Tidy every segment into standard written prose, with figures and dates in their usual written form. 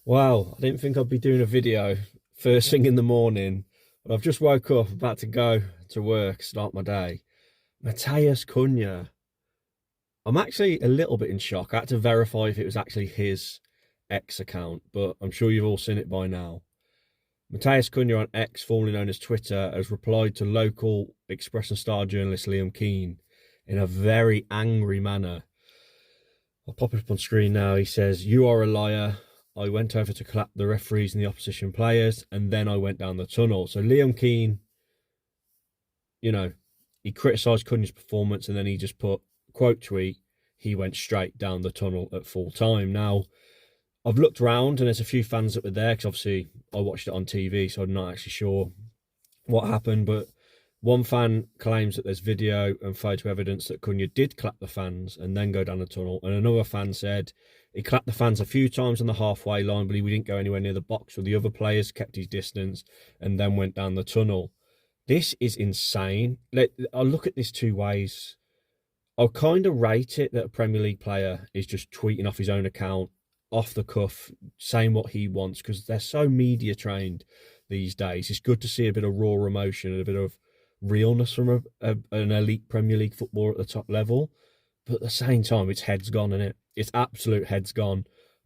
Wow, I didn't think I'd be doing a video first thing in the morning, but I've just woke up, about to go to work, start my day. Matheus Cunha. I'm actually a little bit in shock. I had to verify if it was actually his X account, but I'm sure you've all seen it by now. Matheus Cunha on X, formerly known as Twitter, has replied to local Express and Star journalist Liam Keane in a very angry manner. I'll pop it up on screen now. He says, "You are a liar. I went over to clap the referees and the opposition players, and then I went down the tunnel." So Liam Keane, you know, he criticised Cunha's performance, and then he just put, quote tweet, he went straight down the tunnel at full time. Now, I've looked around, and there's a few fans that were there, because obviously I watched it on TV, so I'm not actually sure what happened, but one fan claims that there's video and photo evidence that Cunha did clap the fans and then go down the tunnel. And another fan said he clapped the fans a few times on the halfway line, but he didn't go anywhere near the box where the other players, kept his distance, and then went down the tunnel. This is insane. I'll look at this two ways. I'll kind of rate it that a Premier League player is just tweeting off his own account, off the cuff, saying what he wants, because they're so media trained these days. It's good to see a bit of raw emotion and a bit of realness from an elite Premier League footballer at the top level. But at the same time, it's heads gone, isn't it? It's absolute heads gone.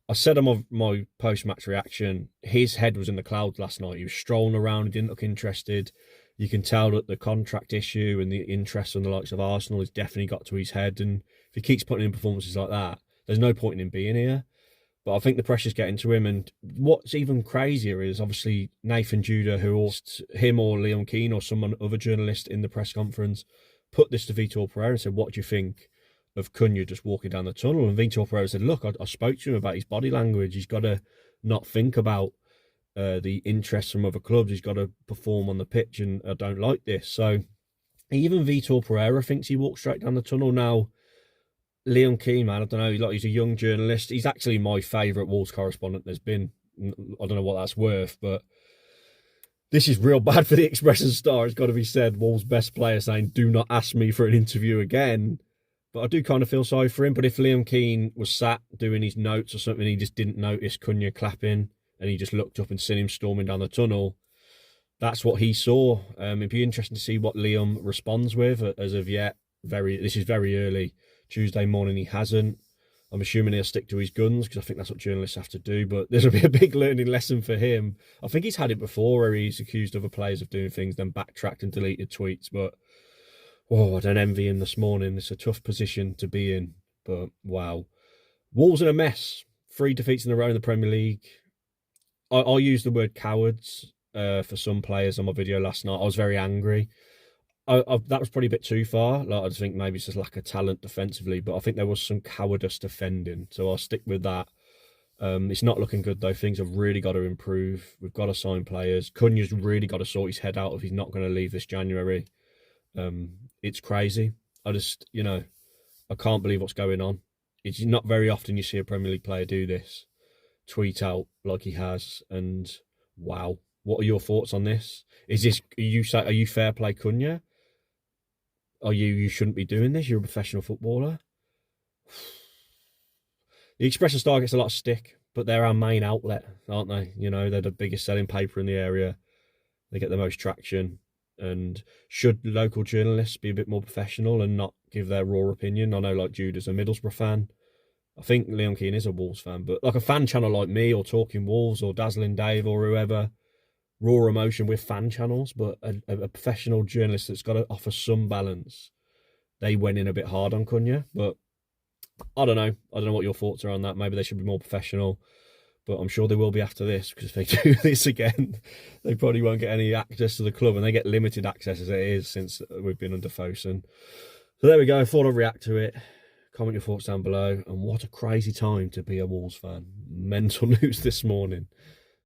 I said on my post-match reaction, his head was in the clouds last night. He was strolling around. He didn't look interested. You can tell that the contract issue and the interest on the likes of Arsenal has definitely got to his head. And if he keeps putting in performances like that, there's no point in him being here. But I think the pressure's getting to him. And what's even crazier is obviously Nathan Judah, who asked him or Liam Keane or some other journalist in the press conference, put this to Vitor Pereira and said, "What do you think of Cunha just walking down the tunnel?" And Vitor Pereira said, "Look, I spoke to him about his body language. He's got to not think about the interest from other clubs. He's got to perform on the pitch, and I don't like this." So even Vitor Pereira thinks he walked straight down the tunnel. Now, Liam Keane, man, I don't know. He's a young journalist. He's actually my favourite Wolves correspondent there's been. I don't know what that's worth, but this is real bad for the Express and Star. It's got to be said. Wolves' best player saying, "Do not ask me for an interview again." But I do kind of feel sorry for him. But if Liam Keane was sat doing his notes or something, he just didn't notice Cunha clapping, and he just looked up and seen him storming down the tunnel, that's what he saw. It'd be interesting to see what Liam responds with. As of yet, this is very early. Tuesday morning, he hasn't. I'm assuming he'll stick to his guns, because I think that's what journalists have to do. But this will be a big learning lesson for him. I think he's had it before, where he's accused other players of doing things, then backtracked and deleted tweets. But I don't envy him this morning. It's a tough position to be in. But wow, Wolves in a mess. 3 defeats in a row in the Premier League. I'll use the word cowards for some players on my video last night. I was very angry. That was probably a bit too far. Like, I just think maybe it's just lack of talent defensively, but I think there was some cowardice defending. So I'll stick with that. It's not looking good, though. Things have really got to improve. We've got to sign players. Cunha's really got to sort his head out if he's not going to leave this January. It's crazy. I can't believe what's going on. It's not very often you see a Premier League player do this, tweet out like he has, and wow. What are your thoughts on this? Are you fair play Cunha? You shouldn't be doing this? You're a professional footballer. The Express and Star gets a lot of stick, but they're our main outlet, aren't they? They're the biggest selling paper in the area. They get the most traction. And should local journalists be a bit more professional and not give their raw opinion? I know, like, Judah's a Middlesbrough fan. I think Liam Keane is a Wolves fan, but like a fan channel like me or Talking Wolves or Dazzling Dave or whoever, raw emotion with fan channels, but a professional journalist that's got to offer some balance. They went in a bit hard on Cunha, but I don't know. I don't know what your thoughts are on that. Maybe they should be more professional, but I'm sure they will be after this, because if they do this again, they probably won't get any access to the club, and they get limited access as it is since we've been under Fosun. So there we go. I thought I'd react to it. Comment your thoughts down below, and what a crazy time to be a Wolves fan. Mental news this morning.